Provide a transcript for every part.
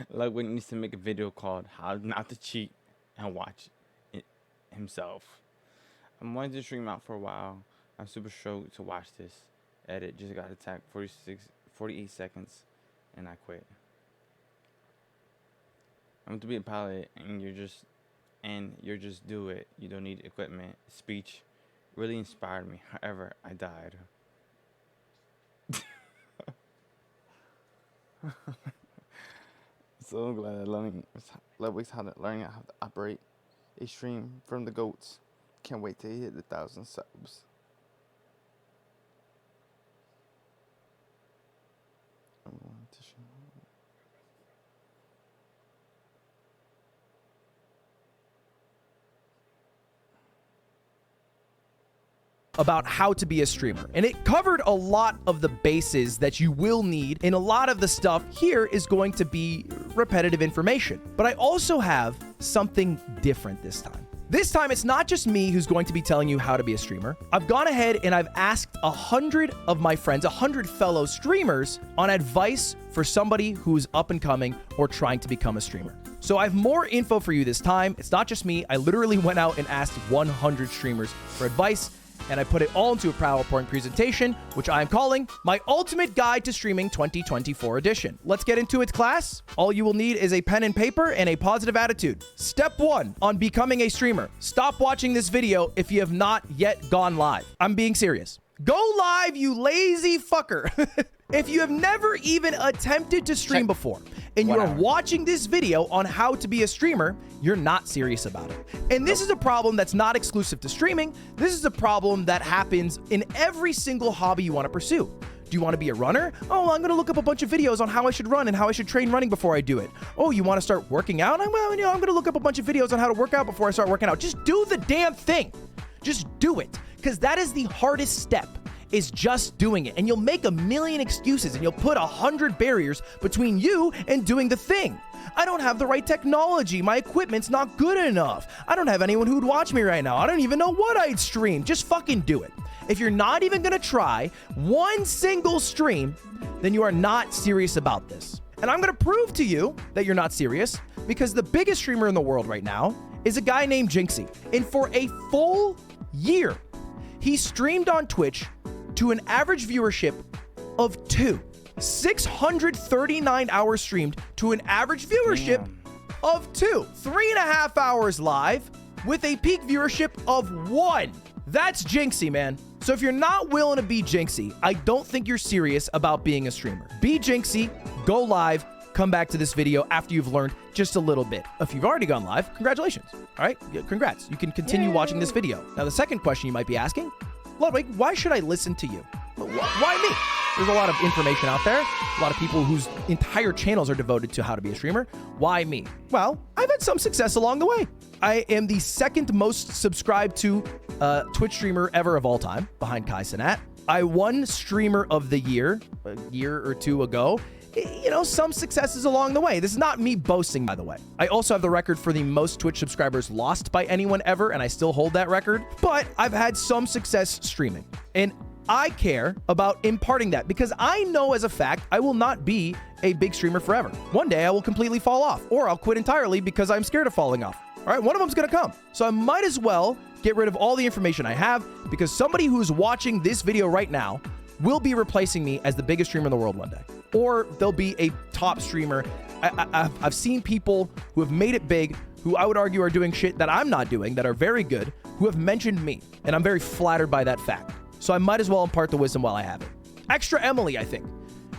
Ludwig needs to make a video called "How Not to Cheat and Watch It Himself." I'm wanting to stream out for a while. I'm super stoked to watch this. Edit just got attacked 48 seconds, and I quit. I'm to be a pilot, and you're just do it. You don't need equipment. Speech really inspired me. However, I died. So I'm glad that Ludwig's learning how to operate a stream from the goats. Can't wait to hit 1,000 subs. I'm going to show. About how to be a streamer, and it covered a lot of the bases that you will need, and a lot of the stuff here is going to be repetitive information. But I also have something different this time. This time, it's not just me who's going to be telling you how to be a streamer. I've gone ahead and I've asked 100 of my friends, 100 fellow streamers, on advice for somebody who's up and coming or trying to become a streamer. So I have more info for you this time. It's not just me. I literally went out and asked 100 streamers for advice, and I put it all into a PowerPoint presentation, which I'm calling My Ultimate Guide to Streaming 2024 Edition. Let's get into it, class. All you will need is a pen and paper and a positive attitude. Step 1 on becoming a streamer. Stop watching this video if you have not yet gone live. I'm being serious. Go live, you lazy fucker. If you have never even attempted to stream before, and you're watching this video on how to be a streamer, you're not serious about it. And this is a problem that's not exclusive to streaming. This is a problem that happens in every single hobby you want to pursue. Do you want to be a runner? Oh, I'm going to look up a bunch of videos on how I should run and how I should train running before I do it. Oh, you want to start working out? I'm going to look up a bunch of videos on how to work out before I start working out. Just do the damn thing. Just do it. Because that is the hardest step, is just doing it. And you'll make a million excuses and you'll put 100 barriers between you and doing the thing. I don't have the right technology. My equipment's not good enough. I don't have anyone who'd watch me right now. I don't even know what I'd stream. Just fucking do it. If you're not even gonna try one single stream, then you are not serious about this. And I'm gonna prove to you that you're not serious, because the biggest streamer in the world right now is a guy named Jinxie. And for a full year, he streamed on Twitch to an average viewership of 2. 639 hours streamed to an average viewership of 2. 3.5 hours live with a peak viewership of 1. That's Jinxie, man. So if you're not willing to be Jinxie, I don't think you're serious about being a streamer. Be Jinxie, go live, come back to this video after you've learned just a little bit. If you've already gone live, congratulations. All right, congrats. You can continue watching this video. Now, the second question you might be asking, Ludwig, why should I listen to you? Why me? There's a lot of information out there. A lot of people whose entire channels are devoted to how to be a streamer. Why me? Well, I've had some success along the way. I am the second most subscribed to Twitch streamer ever of all time, behind Kai Cenat. I won Streamer of the Year a year or two ago. You know, some successes along the way. This is not me boasting, by the way. I also have the record for the most Twitch subscribers lost by anyone ever, and I still hold that record. But I've had some success streaming. And I care about imparting that, because I know as a fact I will not be a big streamer forever. One day I will completely fall off, or I'll quit entirely because I'm scared of falling off. All right, one of them's gonna come. So I might as well get rid of all the information I have, because somebody who's watching this video right now will be replacing me as the biggest streamer in the world one day. Or they'll be a top streamer. I've seen people who have made it big, who I would argue are doing shit that I'm not doing, that are very good, who have mentioned me. And I'm very flattered by that fact. So I might as well impart the wisdom while I have it. Extra Emily, I think,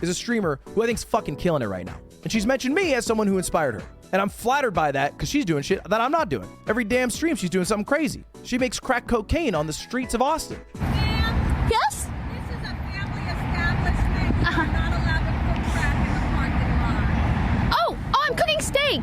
is a streamer who I think's fucking killing it right now. And she's mentioned me as someone who inspired her. And I'm flattered by that, because she's doing shit that I'm not doing. Every damn stream, she's doing something crazy. She makes crack cocaine on the streets of Austin. Ma'am? Yes? This is a family establishment. You're not allowed to cook crack in the parking lot. Oh, I'm cooking steak.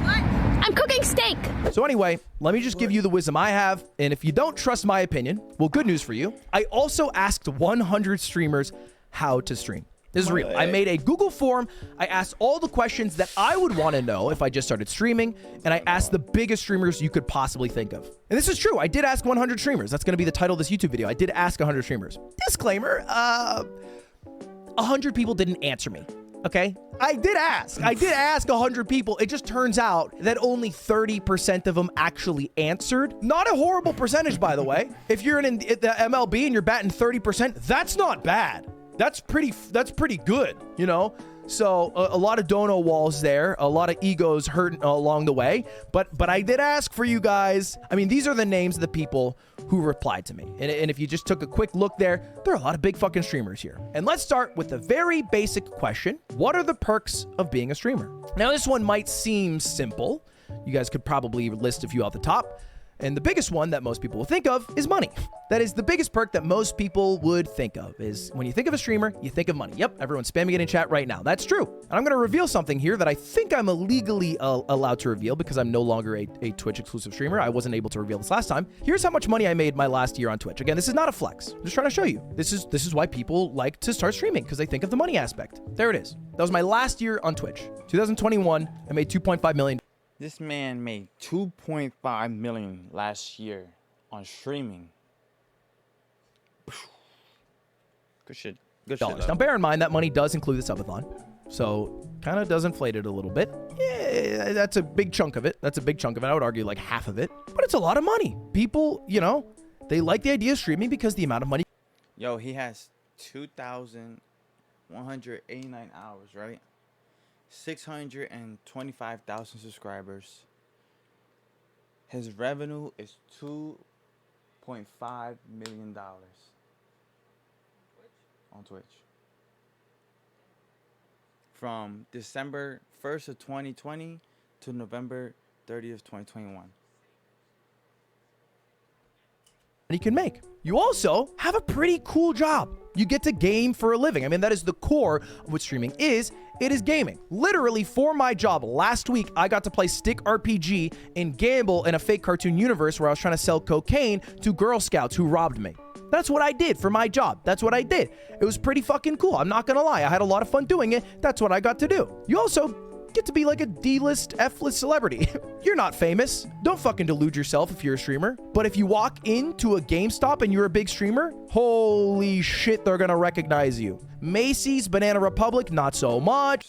What? I'm cooking steak. So anyway, let me just give you the wisdom I have. And if you don't trust my opinion, well, good news for you. I also asked 100 streamers how to stream. This is real. I made a Google form. I asked all the questions that I would want to know if I just started streaming, and I asked the biggest streamers you could possibly think of. And this is true. I did ask 100 streamers. That's going to be the title of this YouTube video. I did ask 100 streamers. Disclaimer, 100 people didn't answer me. okay? I did ask 100 people. It just turns out that only 30% of them actually answered. Not a horrible percentage, by the way. If you're in the MLB and you're batting 30%, that's not bad. That's pretty good, you know? So a lot of dono walls there, a lot of egos hurt along the way. But I did ask for you guys. I mean, these are the names of the people who replied to me. And if you just took a quick look there are a lot of big fucking streamers here. And let's start with the very basic question. What are the perks of being a streamer? Now, this one might seem simple. You guys could probably list a few off the top. And the biggest one that most people will think of is money. That is the biggest perk that most people would think of, is when you think of a streamer, you think of money. Yep, everyone's spamming it in chat right now. That's true. And I'm going to reveal something here that I think I'm illegally allowed to reveal because I'm no longer a Twitch exclusive streamer. I wasn't able to reveal this last time. Here's how much money I made my last year on Twitch. Again, this is not a flex. I'm just trying to show you. This is why people like to start streaming, because they think of the money aspect. There it is. That was my last year on Twitch. 2021, I made $2.5 million. This man made $2.5 million last year on streaming. Good shit. Good shit. Now, bear in mind that money does include the subathon, so kind of does inflate it a little bit. Yeah, that's a big chunk of it. I would argue like half of it, but it's a lot of money. People, you know, they like the idea of streaming because the amount of money. Yo, he has 2,189 hours, right? 625,000 subscribers. His revenue is $2.5 million on Twitch. From December 1st of 2020 to November 30th, 2021. You can make. You also have a pretty cool job. You get to game for a living. I mean, that is the core of what streaming is. It is gaming. Literally, for my job last week, I got to play Stick RPG and gamble in a fake cartoon universe where I was trying to sell cocaine to Girl Scouts who robbed me. That's what I did for my job. That's what I did. It was pretty fucking cool. I'm not gonna lie. I had a lot of fun doing it. That's what I got to do. You also get to be like a D-list, F-list celebrity. You're not famous. Don't fucking delude yourself if you're a streamer. But if you walk into a GameStop and you're a big streamer, holy shit, they're gonna recognize you. Macy's, Banana Republic, not so much.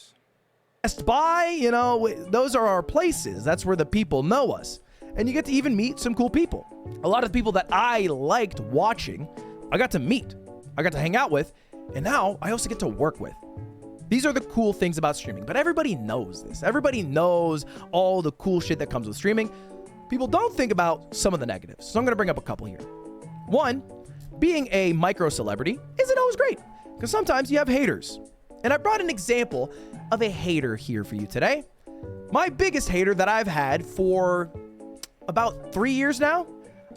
Best Buy, you know, those are our places. That's where the people know us. And you get to even meet some cool people. A lot of the people that I liked watching, I got to meet. I got to hang out with. And now I also get to work with. These are the cool things about streaming, but everybody knows this. Everybody knows all the cool shit that comes with streaming. People don't think about some of the negatives. So I'm going to bring up a couple here. One, being a micro celebrity isn't always great because sometimes you have haters. And I brought an example of a hater here for you today. My biggest hater that I've had for about 3 years now,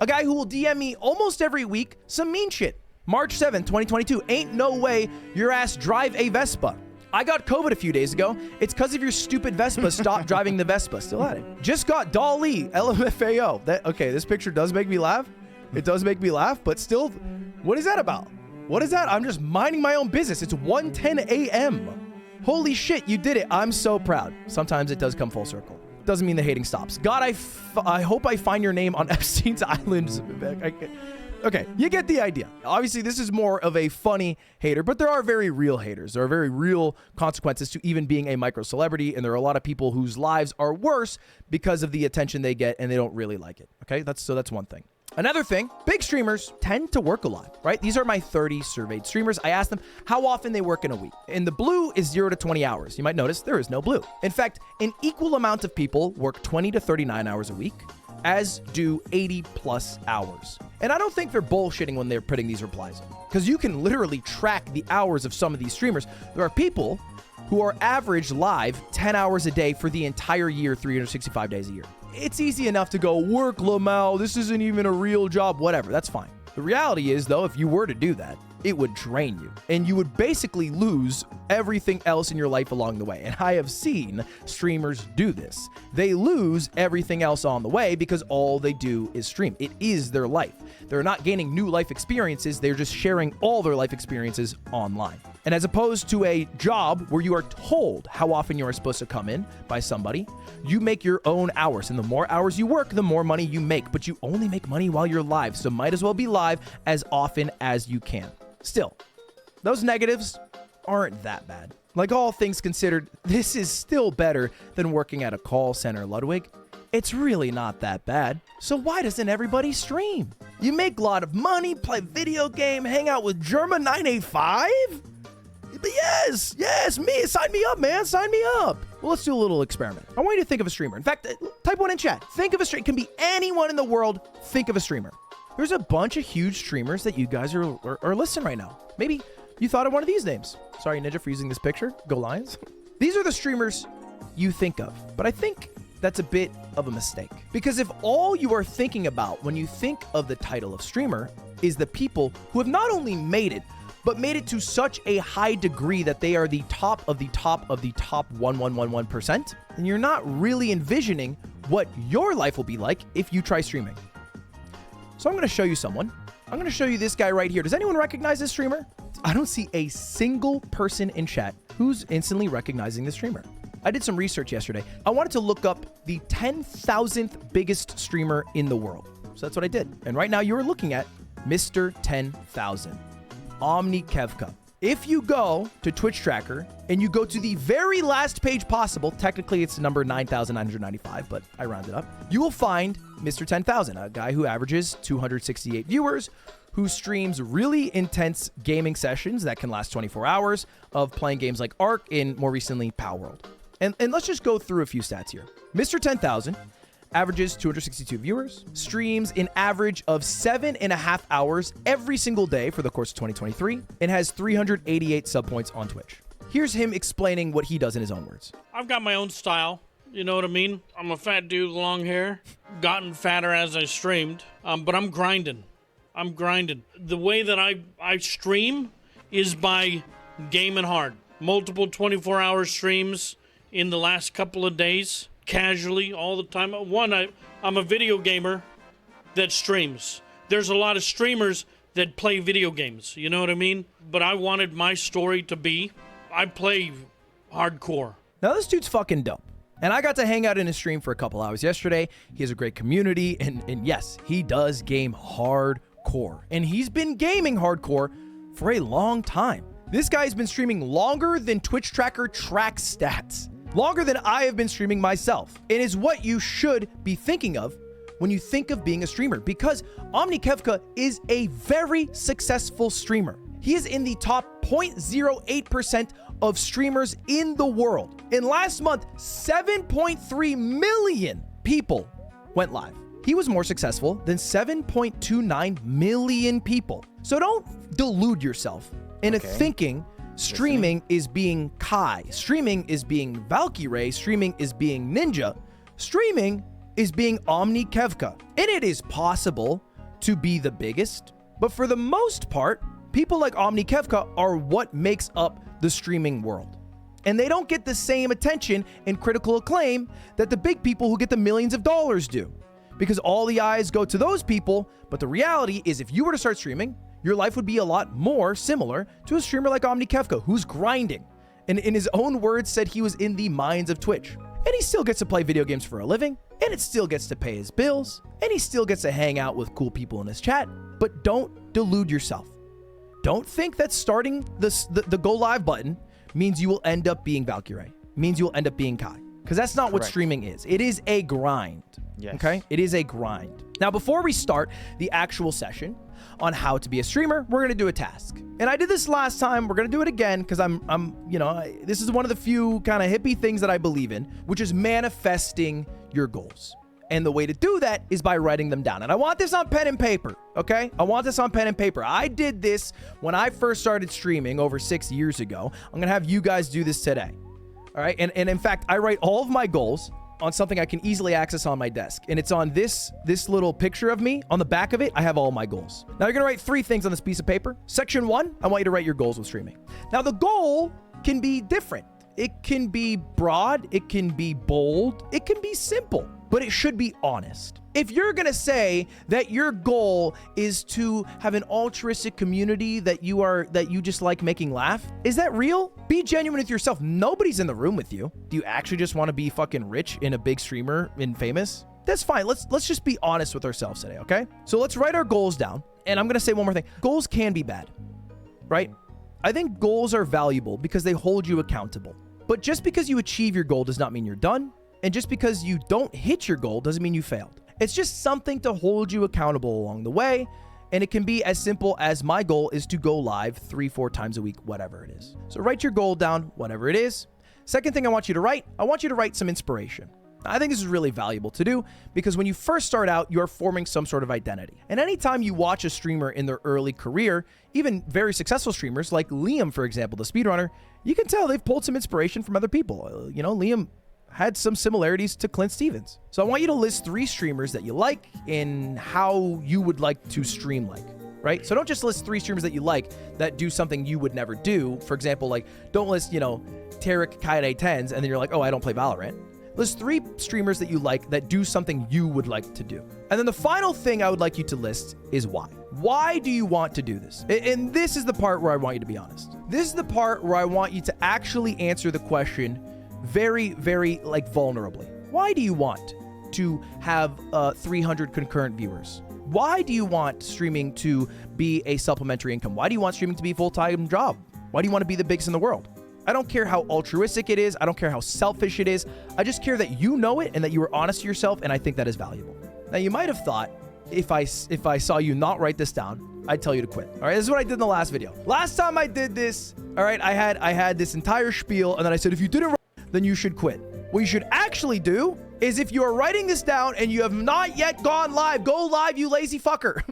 a guy who will DM me almost every week some mean shit. March 7th, 2022. Ain't no way your ass drive a Vespa. I got COVID a few days ago. It's because of your stupid Vespa. Stop driving the Vespa. Still at it. Just got Dolly, LMFAO. Okay, this picture does make me laugh. It does make me laugh, but still, what is that about? What is that? I'm just minding my own business. It's 1:10 a.m. Holy shit, you did it. I'm so proud. Sometimes it does come full circle. Doesn't mean the hating stops. God, I hope I find your name on Epstein's Island. Okay, you get the idea. Obviously, this is more of a funny hater, but there are very real haters. There are very real consequences to even being a micro celebrity, and there are a lot of people whose lives are worse because of the attention they get, and they don't really like it. Okay, that's one thing. Another thing, big streamers tend to work a lot, right? These are my 30 surveyed streamers. I asked them how often they work in a week. And the blue is 0 to 20 hours. You might notice there is no blue. In fact, an equal amount of people work 20 to 39 hours a week, as do 80 plus hours. And I don't think they're bullshitting when they're putting these replies in, because you can literally track the hours of some of these streamers. There are people who are average live 10 hours a day for the entire year, 365 days a year. It's easy enough to go, work, Lamau, this isn't even a real job, whatever, that's fine. The reality is, though, if you were to do that, it would drain you, and you would basically lose everything else in your life along the way. And I have seen streamers do this. They lose everything else on the way because all they do is stream. It is their life. They're not gaining new life experiences. They're just sharing all their life experiences online. And as opposed to a job where you are told how often you are supposed to come in by somebody, you make your own hours. And the more hours you work, the more money you make. But you only make money while you're live. So might as well be live as often as you can. Still, those negatives aren't that bad. Like, all things considered, this is still better than working at a call center, Ludwig. It's really not that bad. So why doesn't everybody stream? You make a lot of money, play video game, hang out with Germa 985? But yes, me. Sign me up, man. Sign me up. Well, let's do a little experiment. I want you to think of a streamer. In fact, type one in chat. Think of a streamer. It can be anyone in the world. Think of a streamer. There's a bunch of huge streamers that you guys are listening right now. Maybe you thought of one of these names. Sorry, Ninja, for using this picture. Go Lions. These are the streamers you think of. But I think that's a bit of a mistake. Because if all you are thinking about when you think of the title of streamer is the people who have not only made it, but made it to such a high degree that they are the top of the top of the top 1,111%, then you're not really envisioning what your life will be like if you try streaming. So I'm going to show you someone. I'm going to show you this guy right here. Does anyone recognize this streamer? I don't see a single person in chat who's instantly recognizing this streamer. I did some research yesterday. I wanted to look up the 10,000th biggest streamer in the world. So that's what I did. And right now you're looking at Mr. 10,000. OmniKevka. If you go to Twitch Tracker and you go to the very last page possible, technically it's number 9,995, but I rounded up, you will find Mr. 10,000, a guy who averages 268 viewers, who streams really intense gaming sessions that can last 24 hours of playing games like Ark and more recently Palworld. And let's just go through a few stats here. Mr. 10,000 averages 262 viewers, streams an average of 7.5 hours every single day for the course of 2023, and has 388 sub points on Twitch. Here's him explaining what he does in his own words. I've got my own style. You know what I mean? I'm a fat dude with long hair. Gotten fatter as I streamed. But I'm grinding. The way that I stream is by gaming hard. Multiple 24-hour streams in the last couple of days. Casually, all the time. One, I'm a video gamer that streams. There's a lot of streamers that play video games, you know what I mean? But I wanted my story to be, I play hardcore. Now this dude's fucking dope. And I got to hang out in his stream for a couple hours yesterday. He has a great community, and yes, he does game hardcore. And he's been gaming hardcore for a long time. This guy's been streaming longer than Twitch Tracker tracks stats. Longer than I have been streaming myself. It is what you should be thinking of when you think of being a streamer, because OmniKevka is a very successful streamer. He is in the top 0.08% of streamers in the world. In last month, 7.3 million people went live. He was more successful than 7.29 million people. So don't delude yourself into thinking streaming is being Kai. Streaming is being Valkyrae. Streaming is being Ninja. Streaming is being OmniKevka. And it is possible to be the biggest, but for the most part, people like OmniKevka are what makes up the streaming world. And they don't get the same attention and critical acclaim that the big people who get the millions of dollars do. Because all the eyes go to those people, but the reality is if you were to start streaming, your life would be a lot more similar to a streamer like OmniKevka, who's grinding. And in his own words said he was in the mines of Twitch. And he still gets to play video games for a living, and it still gets to pay his bills, and he still gets to hang out with cool people in his chat. But don't delude yourself. Don't think that starting the go live button means you will end up being Valkyrae, means you will end up being Kai. Because that's not what streaming is. It is a grind. Yes. Okay? It is a grind. Now, before we start the actual session on how to be a streamer, we're going to do a task. And I did this last time. We're going to do it again because this is one of the few kind of hippie things that I believe in, which is manifesting your goals. And the way to do that is by writing them down. And I want this on pen and paper, okay? I want this on pen and paper. I did this when I first started streaming over 6 years ago. I'm going to have you guys do this today. All right? And in fact, I write all of my goals on something I can easily access on my desk. And it's on this little picture of me. On the back of it, I have all my goals. Now you're gonna write 3 things on this piece of paper. Section 1, I want you to write your goals with streaming. Now the goal can be different. It can be broad, it can be bold, it can be simple, but it should be honest. If you're gonna say that your goal is to have an altruistic community that you just like making laugh, is that real? Be genuine with yourself. Nobody's in the room with you. Do you actually just want to be fucking rich and a big streamer and famous? That's fine. Let's just be honest with ourselves today, okay? So let's write our goals down. And I'm gonna say one more thing. Goals can be bad, right? I think goals are valuable because they hold you accountable. But just because you achieve your goal does not mean you're done. And just because you don't hit your goal doesn't mean you failed. It's just something to hold you accountable along the way. And it can be as simple as my goal is to go live 3-4 times a week, whatever it is. So write your goal down, whatever it is. Second thing I want you to write some inspiration. I think this is really valuable to do because when you first start out, you're forming some sort of identity. And anytime you watch a streamer in their early career, even very successful streamers like Liam, for example, the speedrunner, you can tell they've pulled some inspiration from other people. You know, Liam had some similarities to Clint Stevens. So I want you to list 3 streamers that you like and how you would like to stream like, right? So don't just list 3 streamers that you like that do something you would never do. For example, like don't list, Tarek Kaede 10s and then you're like, oh, I don't play Valorant. List 3 streamers that you like that do something you would like to do. And then the final thing I would like you to list is why. Why do you want to do this? And this is the part where I want you to be honest. This is the part where I want you to actually answer the question very, very vulnerably. Why do you want to have 300 concurrent viewers? Why do you want streaming to be a supplementary income? Why do you want streaming to be a full-time job? Why do you want to be the biggest in the world? I don't care how altruistic it is. I don't care how selfish it is. I just care that you know it and that you are honest to yourself, and I think that is valuable. Now, you might have thought if I saw you not write this down, I'd tell you to quit. All right, this is what I did in the last video. Last time I did this, all right, I had this entire spiel, and then I said, if you didn't write, then you should quit. What you should actually do is if you are writing this down and you have not yet gone live, go live, you lazy fucker.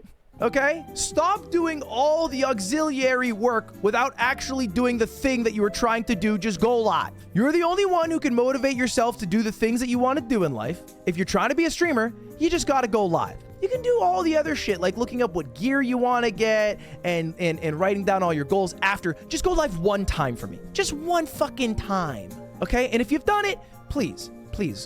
Okay? Stop doing all the auxiliary work without actually doing the thing that you were trying to do. Just go live. You're the only one who can motivate yourself to do the things that you want to do in life. If you're trying to be a streamer, you just got to go live. You can do all the other shit like looking up what gear you want to get and writing down all your goals after. Just go live one time for me. Just one fucking time. Okay? And if you've done it, please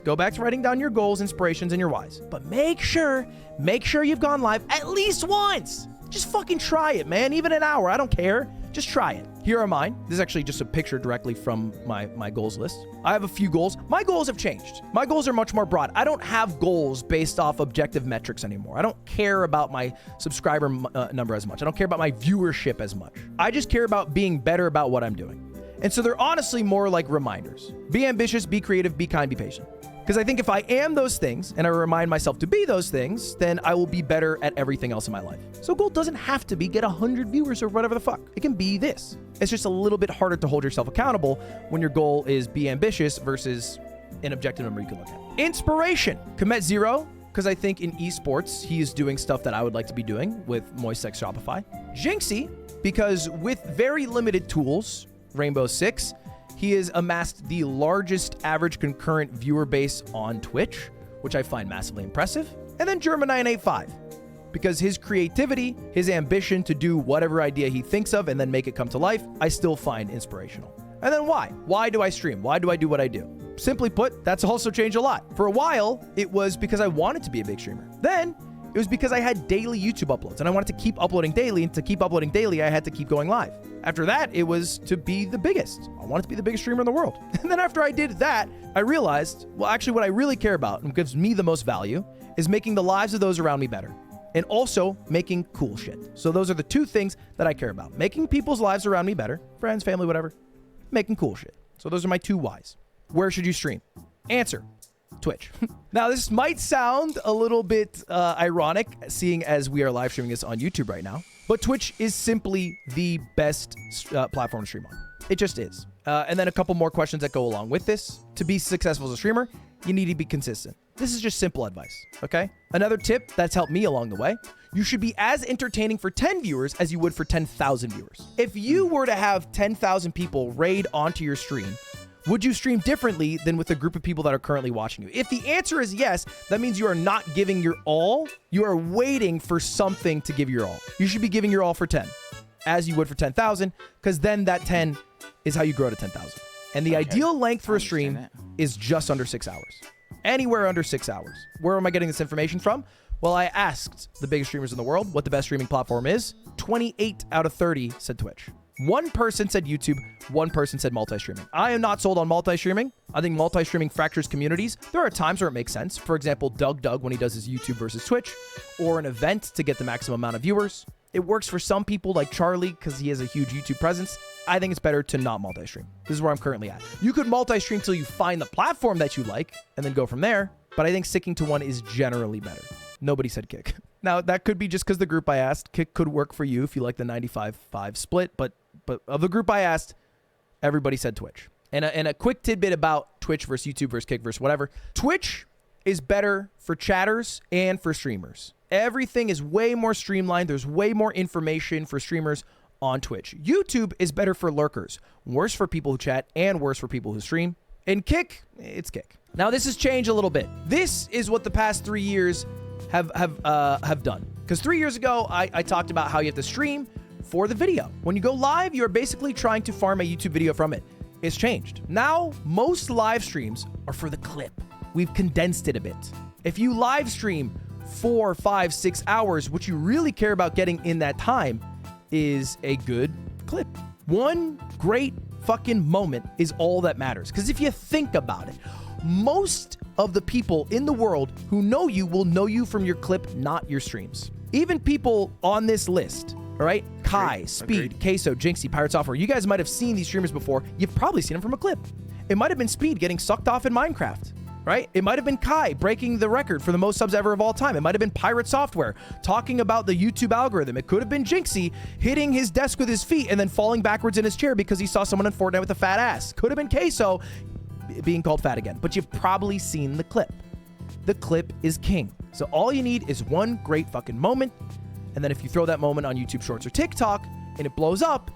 go back to writing down your goals, inspirations, and your whys. But make sure you've gone live at least once. Just fucking try it, man. Even an hour, I don't care. Just try it. Here are mine. This is actually just a picture directly from my goals list. I have a few goals. My goals have changed. My goals are much more broad. I don't have goals based off objective metrics anymore. I don't care about my subscriber number as much. I don't care about my viewership as much. I just care about being better about what I'm doing. And so they're honestly more like reminders. Be ambitious, be creative, be kind, be patient. Because I think if I am those things and I remind myself to be those things, then I will be better at everything else in my life. So goal doesn't have to be get 100 viewers or whatever the fuck. It can be this. It's just a little bit harder to hold yourself accountable when your goal is be ambitious versus an objective number you can look at. Inspiration. Komet Zero, because I think in esports, he is doing stuff that I would like to be doing with Moisex Shopify. Jinxie, because with very limited tools, Rainbow Six, he has amassed the largest average concurrent viewer base on Twitch, which I find massively impressive. And then Germa985, because his creativity, his ambition to do whatever idea he thinks of and then make it come to life, I still find inspirational. And then why? Why do I stream? Why do I do what I do? Simply put, that's also changed a lot. For a while, it was because I wanted to be a big streamer. Then it was because I had daily YouTube uploads and I wanted to keep uploading daily, and to keep uploading daily, I had to keep going live. After that, it was to be the biggest. I wanted to be the biggest streamer in the world. And then after I did that, I realized, well, actually what I really care about and gives me the most value is making the lives of those around me better. And also making cool shit. So those are the 2 things that I care about. Making people's lives around me better, friends, family, whatever. Making cool shit. So those are my 2 whys. Where should you stream? Answer. Twitch. Now, this might sound a little bit ironic, seeing as we are live streaming this on YouTube right now, but Twitch is simply the best platform to stream on. It just is. And then a couple more questions that go along with this. To be successful as a streamer, you need to be consistent. This is just simple advice, okay? Another tip that's helped me along the way, you should be as entertaining for 10 viewers as you would for 10,000 viewers. If you were to have 10,000 people raid onto your stream, would you stream differently than with a group of people that are currently watching you? If the answer is yes, that means you are not giving your all. You are waiting for something to give your all. You should be giving your all for 10, as you would for 10,000, because then that 10 is how you grow to 10,000. And the ideal length for a stream is just under 6 hours. Anywhere under 6 hours. Where am I getting this information from? Well, I asked the biggest streamers in the world what the best streaming platform is. 28 out of 30 said Twitch. 1 person said YouTube, 1 person said multi-streaming. I am not sold on multi-streaming. I think multi-streaming fractures communities. There are times where it makes sense. For example, Doug when he does his YouTube versus Twitch, or an event to get the maximum amount of viewers. It works for some people like Charlie because he has a huge YouTube presence. I think it's better to not multi-stream. This is where I'm currently at. You could multi-stream till you find the platform that you like and then go from there. But I think sticking to one is generally better. Nobody said Kick. Now, that could be just because the group I asked. Kick could work for you if you like the 95-5 split. But of the group I asked, everybody said Twitch. And a quick tidbit about Twitch versus YouTube versus Kick versus whatever. Twitch is better for chatters and for streamers. Everything is way more streamlined. There's way more information for streamers on Twitch. YouTube is better for lurkers, worse for people who chat, and worse for people who stream. And Kick, it's Kick. Now, this has changed a little bit. This is what the past 3 years have done. Because 3 years ago, I talked about how you have to stream for the video. When you go live, you're basically trying to farm a YouTube video from it. It's changed. Now, most live streams are for the clip. We've condensed it a bit. If you live stream 4, 5, 6 hours, what you really care about getting in that time is a good clip. One great fucking moment is all that matters. Because if you think about it, most of the people in the world who know you will know you from your clip, not your streams. Even people on this list, all right? Kai, Speed, Queso, Jinxie, Pirate Software. You guys might have seen these streamers before. You've probably seen them from a clip. It might have been Speed getting sucked off in Minecraft, right? It might have been Kai breaking the record for the most subs ever of all time. It might have been Pirate Software talking about the YouTube algorithm. It could have been Jinxie hitting his desk with his feet and then falling backwards in his chair because he saw someone in Fortnite with a fat ass. Could have been Queso being called fat again. But you've probably seen the clip. The clip is king. So all you need is one great fucking moment. And then if you throw that moment on YouTube Shorts or TikTok and it blows up,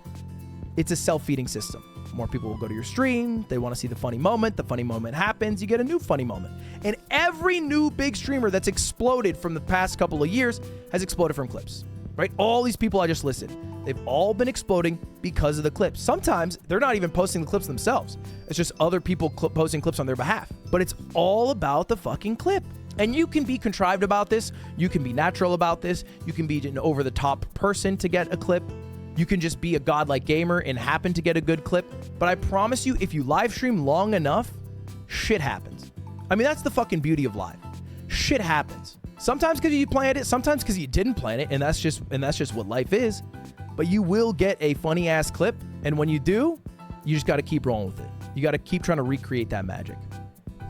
it's a self-feeding system. More people will go to your stream. They want to see the funny moment. The funny moment happens. You get a new funny moment. And every new big streamer that's exploded from the past couple of years has exploded from clips, right? All these people I just listed, they've all been exploding because of the clips. Sometimes they're not even posting the clips themselves. It's just other people posting clips on their behalf. But it's all about the fucking clip. And you can be contrived about this. You can be natural about this. You can be an over-the-top person to get a clip. You can just be a godlike gamer and happen to get a good clip. But I promise you, if you live stream long enough, shit happens. I mean, that's the fucking beauty of live. Shit happens. Sometimes because you planned it, sometimes because you didn't plan it, and that's just what life is. But you will get a funny ass clip, and when you do, you just got to keep rolling with it. You got to keep trying to recreate that magic.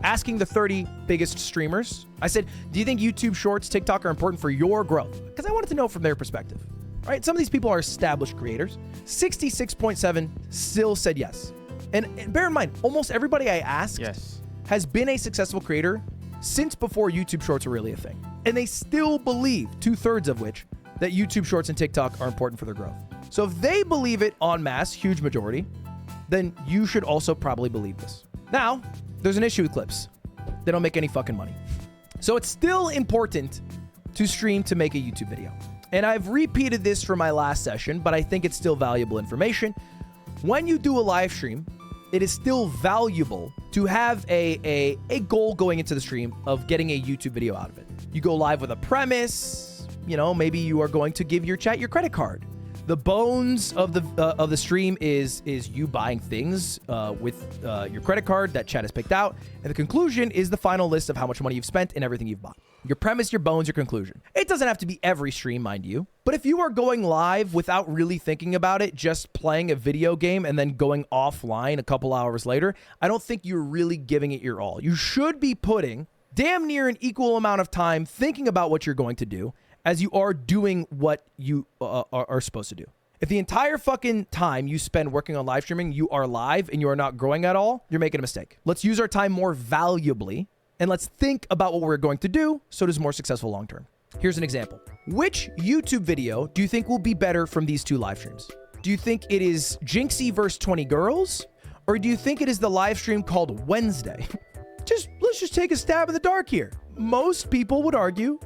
Asking the 30 biggest streamers, I said, do you think YouTube Shorts, TikTok are important for your growth? Because I wanted to know from their perspective. Right? Some of these people are established creators. 66.7 still said yes. And bear in mind, almost everybody I asked has been a successful creator since before YouTube Shorts were really a thing. And they still believe, 2/3 of which, that YouTube Shorts and TikTok are important for their growth. So if they believe it en masse, huge majority, then you should also probably believe this. Now, there's an issue with clips. They don't make any fucking money. So it's still important to stream to make a YouTube video. And I've repeated this for my last session, but I think it's still valuable information. When you do a live stream, it is still valuable to have a goal going into the stream of getting a YouTube video out of it. You go live with a premise, you know, maybe you are going to give your chat your credit card. The bones of the stream is you buying things with your credit card that chat has picked out. And the conclusion is the final list of how much money you've spent and everything you've bought. Your premise, your bones, your conclusion. It doesn't have to be every stream, mind you. But if you are going live without really thinking about it, just playing a video game and then going offline a couple hours later, I don't think you're really giving it your all. You should be putting damn near an equal amount of time thinking about what you're going to do as you are doing what you are supposed to do. If the entire fucking time you spend working on live streaming, you are live and you are not growing at all, you're making a mistake. Let's use our time more valuably and let's think about what we're going to do so it is more successful long term. Here's an example. Which YouTube video do you think will be better from these two live streams? Do you think it is Jinxie vs 20 girls? Or do you think it is the live stream called Wednesday? Let's just take a stab in the dark here. Most people would argue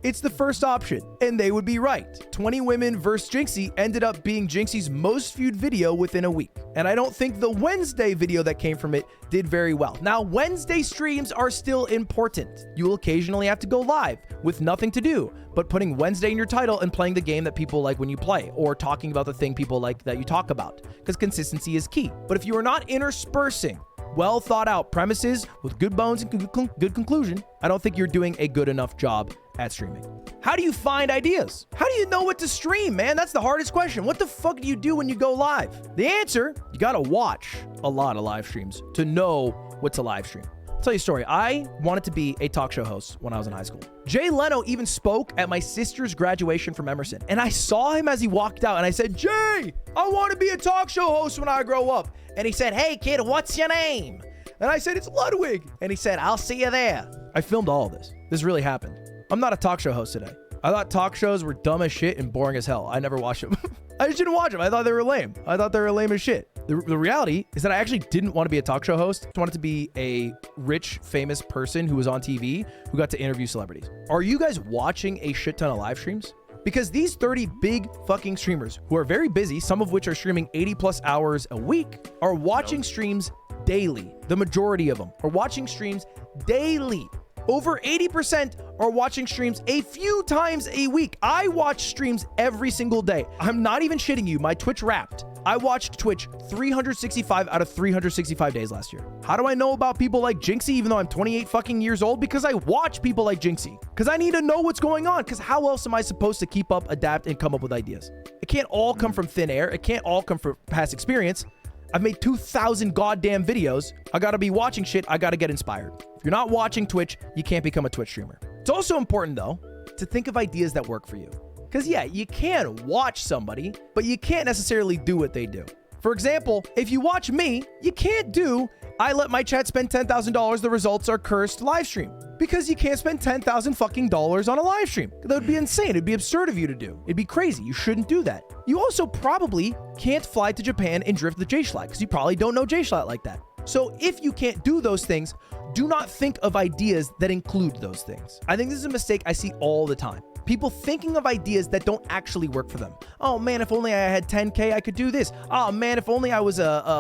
it's the first option, and they would be right. 20 women versus Jinxie ended up being Jinxie's most viewed video within a week. And I don't think the Wednesday video that came from it did very well. Now, Wednesday streams are still important. You will occasionally have to go live with nothing to do, but putting Wednesday in your title and playing the game that people like when you play, or talking about the thing people like that you talk about, because consistency is key. But if you are not interspersing well thought out premises with good bones and good conclusion, I don't think you're doing a good enough job at streaming. How do you find ideas? How do you know what to stream, man? That's the hardest question. What the fuck do you do when you go live? The answer, you gotta watch a lot of live streams to know what to live stream. I'll tell you a story. I wanted to be a talk show host when I was in high school. Jay Leno even spoke at my sister's graduation from Emerson. And I saw him as he walked out and I said, Jay, I want to be a talk show host when I grow up. And he said, hey kid, what's your name? And I said, it's Ludwig. And he said, I'll see you there. I filmed all of this. This really happened. I'm not a talk show host today. I thought talk shows were dumb as shit and boring as hell. I never watched them. I just didn't watch them. I thought they were lame. I thought they were lame as shit. The reality is that I actually didn't want to be a talk show host. I wanted to be a rich, famous person who was on TV who got to interview celebrities. Are you guys watching a shit ton of live streams? Because these 30 big fucking streamers who are very busy, some of which are streaming 80 plus hours a week, are watching streams daily. The majority of them are watching streams daily. Over 80% are watching streams a few times a week. I watch streams every single day. I'm not even shitting you. My Twitch Wrapped. I watched Twitch 365 out of 365 days last year. How do I know about people like Jinxie even though I'm 28 fucking years old? Because I watch people like Jinxie. Because I need to know what's going on. Because how else am I supposed to keep up, adapt, and come up with ideas? It can't all come from thin air. It can't all come from past experience. I've made 2,000 goddamn videos. I gotta be watching shit. I gotta get inspired. If you're not watching Twitch, you can't become a Twitch streamer. It's also important, though, to think of ideas that work for you. Because, yeah, you can watch somebody, but you can't necessarily do what they do. For example, if you watch me, you can't do, I let my chat spend $10,000, the results are cursed live stream. Because you can't spend $10,000 fucking dollars on a live stream. That would be insane. It'd be absurd of you to do. It'd be crazy. You shouldn't do that. You also probably can't fly to Japan and drift the J-Schlatt because you probably don't know J-Schlatt like that. So if you can't do those things, do not think of ideas that include those things. I think this is a mistake I see all the time. People thinking of ideas that don't actually work for them. Oh man, if only I had 10K, I could do this. Oh man, if only I was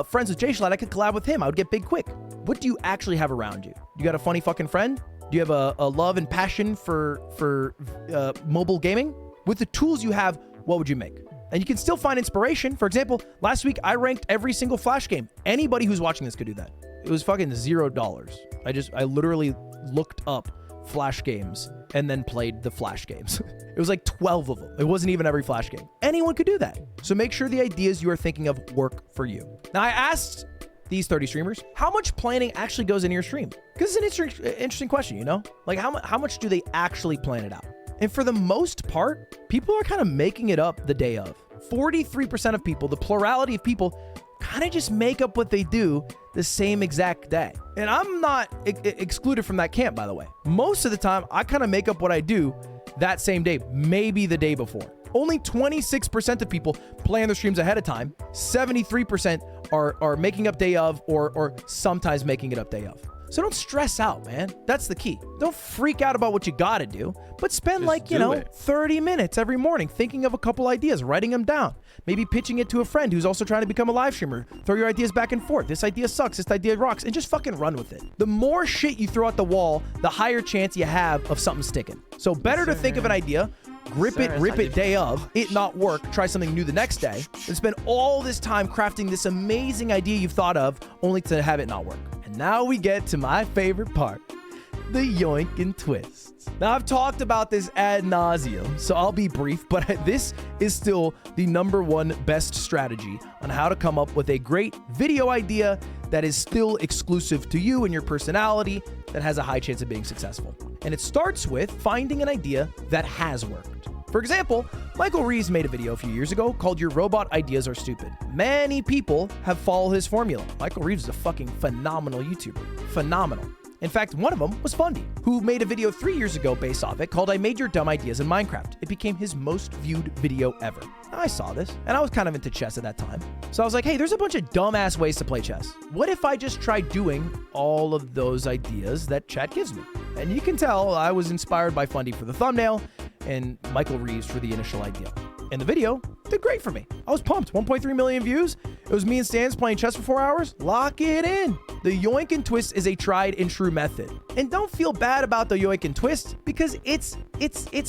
friends with J-Schlatt, I could collab with him. I would get big quick. What do you actually have around you? You got a funny fucking friend? Do you have a love and passion for mobile gaming? With the tools you have, what would you make? And you can still find inspiration. For example, last week I ranked every single Flash game. Anybody who's watching this could do that. It was fucking $0. I literally looked up Flash games and then played the Flash games. It was like 12 of them. It wasn't even every Flash game. Anyone could do that. So make sure the ideas you are thinking of work for you. Now I asked these 30 streamers, how much planning actually goes into your stream? Because it's an interesting question, you know? Like how much do they actually plan it out? And for the most part, people are kind of making it up the day of. 43% of people, the plurality of people, kind of just make up what they do the same exact day. And I'm not excluded from that camp, by the way. Most of the time, I kind of make up what I do that same day, maybe the day before. Only 26% of people plan their streams ahead of time. 73% are making up day of or sometimes making it up day of. So don't stress out, man. That's the key. Don't freak out about what you gotta do, but spend Just 30 minutes every morning thinking of a couple ideas, writing them down, maybe pitching it to a friend who's also trying to become a live streamer. Throw your ideas back and forth. This idea sucks. This idea rocks. And just fucking run with it. The more shit you throw at the wall, the higher chance you have of something sticking. So better to think of an idea, rip it day of, it not work, try something new the next day, and spend all this time crafting this amazing idea you've thought of only to have it not work. And now we get to my favorite part, the yoink and twists. Now I've talked about this ad nauseum, so I'll be brief, but this is still the #1 best strategy on how to come up with a great video idea that is still exclusive to you and your personality that has a high chance of being successful. And it starts with finding an idea that has worked. For example, Michael Reeves made a video a few years ago called Your Robot Ideas Are Stupid. Many people have followed his formula. Michael Reeves is a fucking phenomenal YouTuber. Phenomenal. In fact, one of them was Fundy, who made a video 3 years ago based off it called I Made Your Dumb Ideas in Minecraft. It became his most viewed video ever. I saw this, and I was kind of into chess at that time. So I was like, hey, there's a bunch of dumbass ways to play chess. What if I just try doing all of those ideas that chat gives me? And you can tell I was inspired by Fundy for the thumbnail and Michael Reeves for the initial idea. And the video did great for me. I was pumped. 1.3 million views. It was me and Stans playing chess for 4 hours? Lock it in. The yoink and twist is a tried and true method. And don't feel bad about the yoink and twist because it's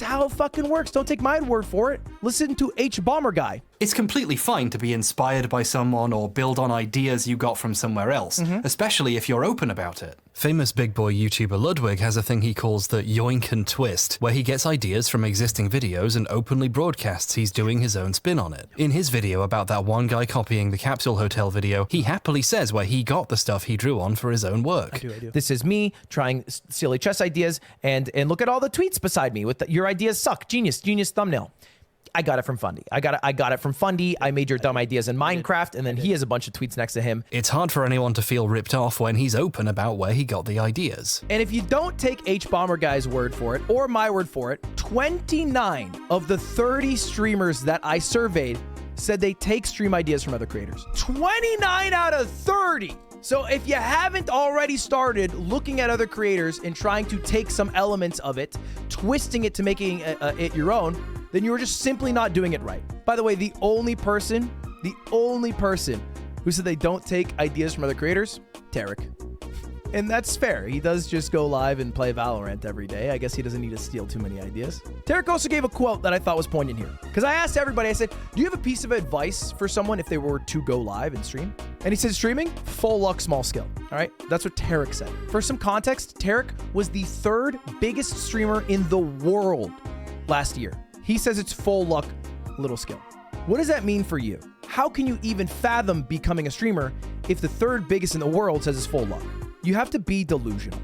how it fucking works. Don't take my word for it. Listen to H Bomber Guy. It's completely fine to be inspired by someone or build on ideas you got from somewhere else, especially if you're open about it. Famous big boy YouTuber Ludwig has a thing he calls the yoink and twist, where he gets ideas from existing videos and openly broadcasts he's doing his own spin on it. In his video about that one guy copying the Capsule Hotel video, he happily says where he got the stuff he drew on for his own work. I do. This is me trying silly chess ideas, and look at all the tweets beside me with your ideas suck. Genius thumbnail. I got it from Fundy. I got it from Fundy. I made your dumb ideas in Minecraft, and then he has a bunch of tweets next to him. It's hard for anyone to feel ripped off when he's open about where he got the ideas. And if you don't take H Bomber Guy's word for it, or my word for it, 29 of the 30 streamers that I surveyed said they take stream ideas from other creators. 29 out of 30! So if you haven't already started looking at other creators and trying to take some elements of it, twisting it to making it your own, then you were just simply not doing it right. By the way, the only person who said they don't take ideas from other creators, Tarek. And that's fair. He does just go live and play Valorant every day. I guess he doesn't need to steal too many ideas. Tarek also gave a quote that I thought was poignant here. Because I asked everybody, I said, do you have a piece of advice for someone if they were to go live and stream? And he said, streaming, full luck, small skill. All right, that's what Tarek said. For some context, Tarek was the 3rd biggest streamer in the world last year. He says it's full luck, little skill. What does that mean for you? How can you even fathom becoming a streamer if the 3rd biggest in the world says it's full luck? You have to be delusional.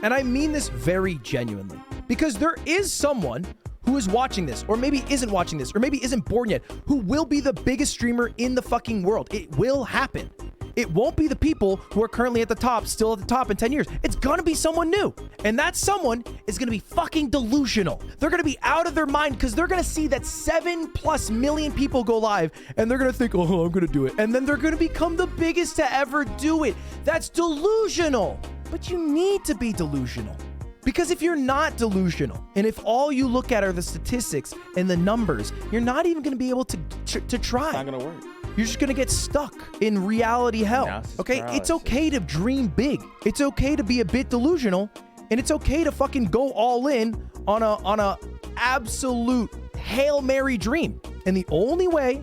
And I mean this very genuinely. Because there is someone who is watching this, or maybe isn't watching this, or maybe isn't born yet, who will be the biggest streamer in the fucking world. It will happen. It won't be the people who are currently at the top, still at the top in 10 years. It's gonna be someone new. And that someone is gonna be fucking delusional. They're gonna be out of their mind because they're gonna see that 7+ million people go live and they're gonna think, oh, I'm gonna do it. And then they're gonna become the biggest to ever do it. That's delusional. But you need to be delusional. Because if you're not delusional, and if all you look at are the statistics and the numbers, you're not even gonna be able to try. It's not gonna work. You're just gonna get stuck in reality hell. Okay? It's okay to dream big. It's okay to be a bit delusional, and it's okay to fucking go all in on a absolute Hail Mary dream. And the only way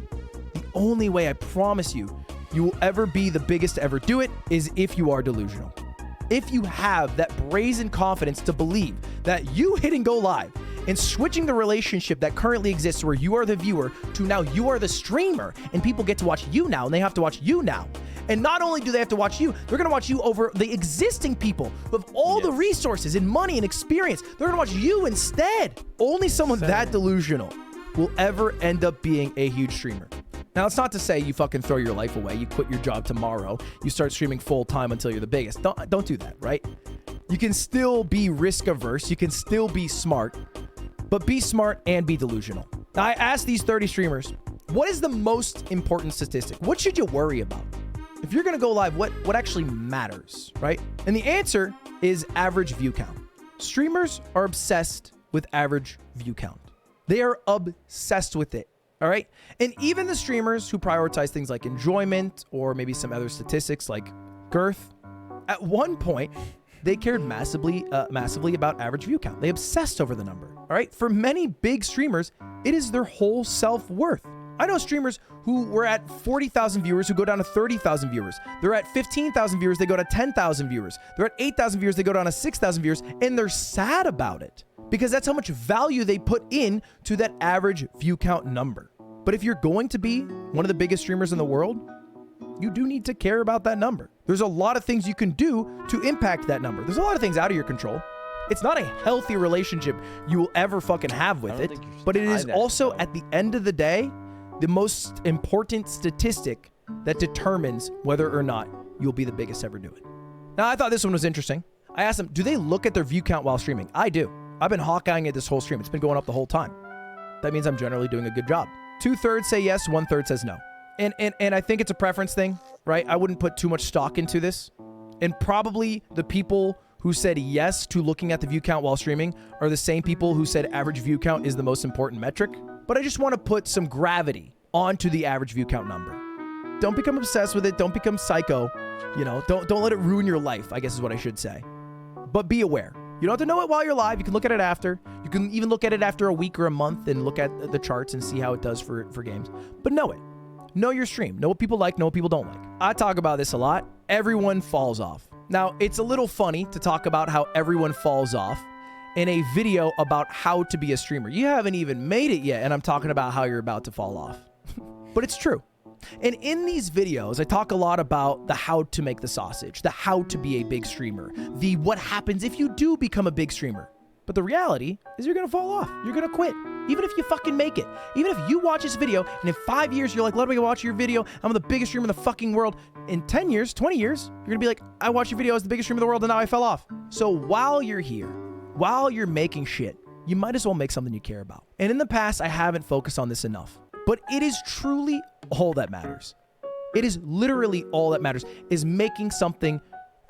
I promise you will ever be the biggest to ever do it is if you are delusional. If you have that brazen confidence to believe that you hitting go live and switching the relationship that currently exists where you are the viewer to now you are the streamer and people get to watch you now and they have to watch you now. And not only do they have to watch you, they're going to watch you over the existing people who have all the resources and money and experience. They're going to watch you instead. Only someone that delusional will ever end up being a huge streamer. Now, it's not to say you fucking throw your life away. You quit your job tomorrow. You start streaming full time until you're the biggest. Don't do that, right? You can still be risk averse. You can still be smart, but be smart and be delusional. Now, I asked these 30 streamers, what is the most important statistic? What should you worry about? If you're going to go live, what actually matters, right? And the answer is average view count. Streamers are obsessed with average view count. They are obsessed with it. All right. And even the streamers who prioritize things like enjoyment or maybe some other statistics like girth, at one point, they cared massively about average view count. They obsessed over the number. All right. For many big streamers, it is their whole self-worth. I know streamers who were at 40,000 viewers who go down to 30,000 viewers. They're at 15,000 viewers. They go to 10,000 viewers. They're at 8,000 viewers. They go down to 6,000 viewers. And they're sad about it because that's how much value they put in to that average view count number. But if you're going to be one of the biggest streamers in the world, you do need to care about that number. There's a lot of things you can do to impact that number. There's a lot of things out of your control. It's not a healthy relationship you will ever fucking have with it, but it is also at the end of the day, the most important statistic that determines whether or not you'll be the biggest to ever do it. Now, I thought this one was interesting. I asked them, do they look at their view count while streaming? I do. I've been Hawkeyeing it this whole stream. It's been going up the whole time. That means I'm generally doing a good job. 2/3 say yes, 1/3 says no. And I think it's a preference thing, right? I wouldn't put too much stock into this. And probably the people who said yes to looking at the view count while streaming are the same people who said average view count is the most important metric. But I just want to put some gravity onto the average view count number. Don't become obsessed with it. Don't become psycho. You know, don't let it ruin your life, I guess is what I should say. But be aware. You don't have to know it while you're live. You can look at it after. You can even look at it after a week or a month and look at the charts and see how it does for games. But know it. Know your stream. Know what people like, know what people don't like. I talk about this a lot. Everyone falls off. Now, it's a little funny to talk about how everyone falls off in a video about how to be a streamer. You haven't even made it yet, and I'm talking about how you're about to fall off. But it's true. And in these videos, I talk a lot about the how to make the sausage, the how to be a big streamer, the what happens if you do become a big streamer. But the reality is you're going to fall off. You're going to quit. Even if you fucking make it. Even if you watch this video and in 5 years you're like, let me watch your video. I'm the biggest streamer in the fucking world. In 10 years, 20 years, you're going to be like, I watched your video as the biggest streamer in the world and now I fell off. So while you're here, while you're making shit, you might as well make something you care about. And in the past, I haven't focused on this enough. But it is truly all that matters. It is literally all that matters, is making something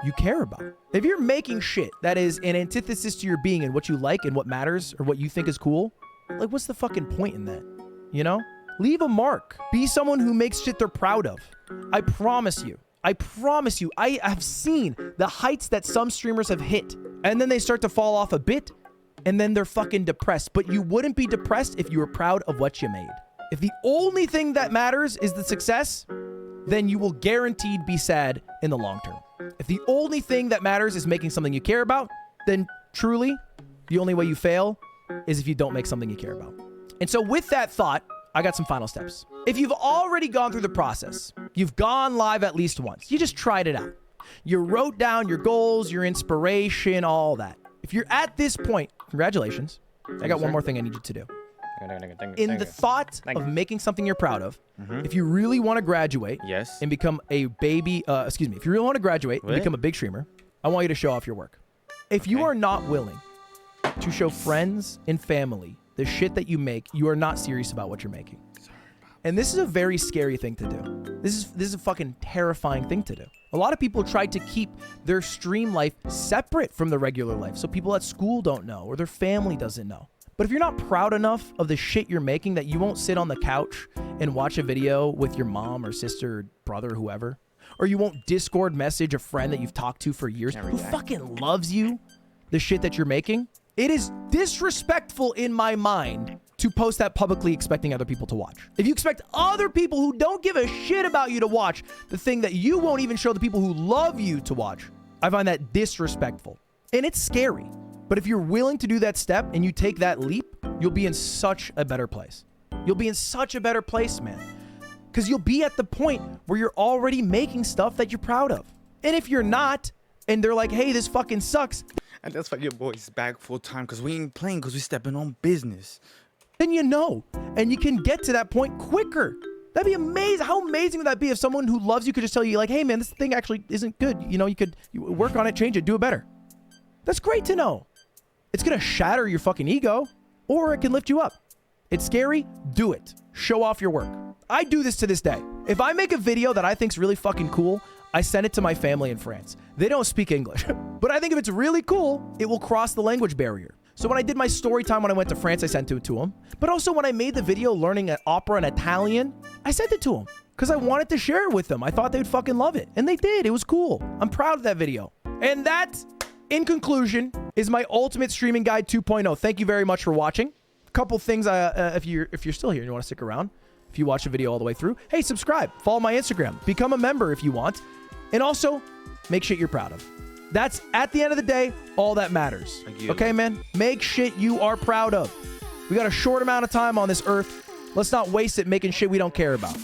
you care about. If you're making shit that is an antithesis to your being and what you like and what matters or what you think is cool, like what's the fucking point in that? You know? Leave a mark. Be someone who makes shit they're proud of. I promise you, I have seen the heights that some streamers have hit, and then they start to fall off a bit, and then they're fucking depressed. But you wouldn't be depressed if you were proud of what you made. If the only thing that matters is the success, then you will guaranteed be sad in the long term. If the only thing that matters is making something you care about, then truly, the only way you fail is if you don't make something you care about. And so with that thought, I got some final steps. If you've already gone through the process, you've gone live at least once, you just tried it out. You wrote down your goals, your inspiration, all that. If you're at this point, congratulations. I got one more thing I need you to do. In the thought of making something you're proud of, if you really want to graduate and become a baby, if you really want to graduate and become a big streamer, I want you to show off your work. If you are not willing to show friends and family the shit that you make, you are not serious about what you're making. And this is a very scary thing to do. This is a fucking terrifying thing to do. A lot of people try to keep their stream life separate from the regular life, so people at school don't know or their family doesn't know. But if you're not proud enough of the shit you're making that you won't sit on the couch and watch a video with your mom or sister or brother or whoever, or you won't Discord message a friend that you've talked to for years who fucking loves you, the shit that you're making, it is disrespectful in my mind to post that publicly expecting other people to watch. If you expect other people who don't give a shit about you to watch the thing that you won't even show the people who love you to watch, I find that disrespectful. And it's scary. But if you're willing to do that step and you take that leap, you'll be in such a better place. You'll be in such a better place, man. Because you'll be at the point where you're already making stuff that you're proud of. And if you're not, and they're like, hey, this fucking sucks. And that's why your boy's back full time, because we ain't playing, because we stepping on business. Then you know. And you can get to that point quicker. That'd be amazing. How amazing would that be if someone who loves you could just tell you, like, hey, man, this thing actually isn't good. You know, you could work on it, change it, do it better. That's great to know. It's going to shatter your fucking ego, or it can lift you up. It's scary. Do it. Show off your work. I do this to this day. If I make a video that I think's really fucking cool, I send it to my family in France. They don't speak English, but I think if it's really cool, it will cross the language barrier. So when I did my story time when I went to France, I sent it to them. But also when I made the video learning an opera in Italian, I sent it to them because I wanted to share it with them. I thought they'd fucking love it. And they did. It was cool. I'm proud of that video. And that, in conclusion, is my Ultimate Streaming Guide 2.0. Thank you very much for watching. A couple things, if you're still here and you want to stick around, if you watch the video all the way through, hey, subscribe, follow my Instagram, become a member if you want, and also make shit you're proud of. That's, at the end of the day, all that matters. Okay, man? Make shit you are proud of. We got a short amount of time on this earth. Let's not waste it making shit we don't care about.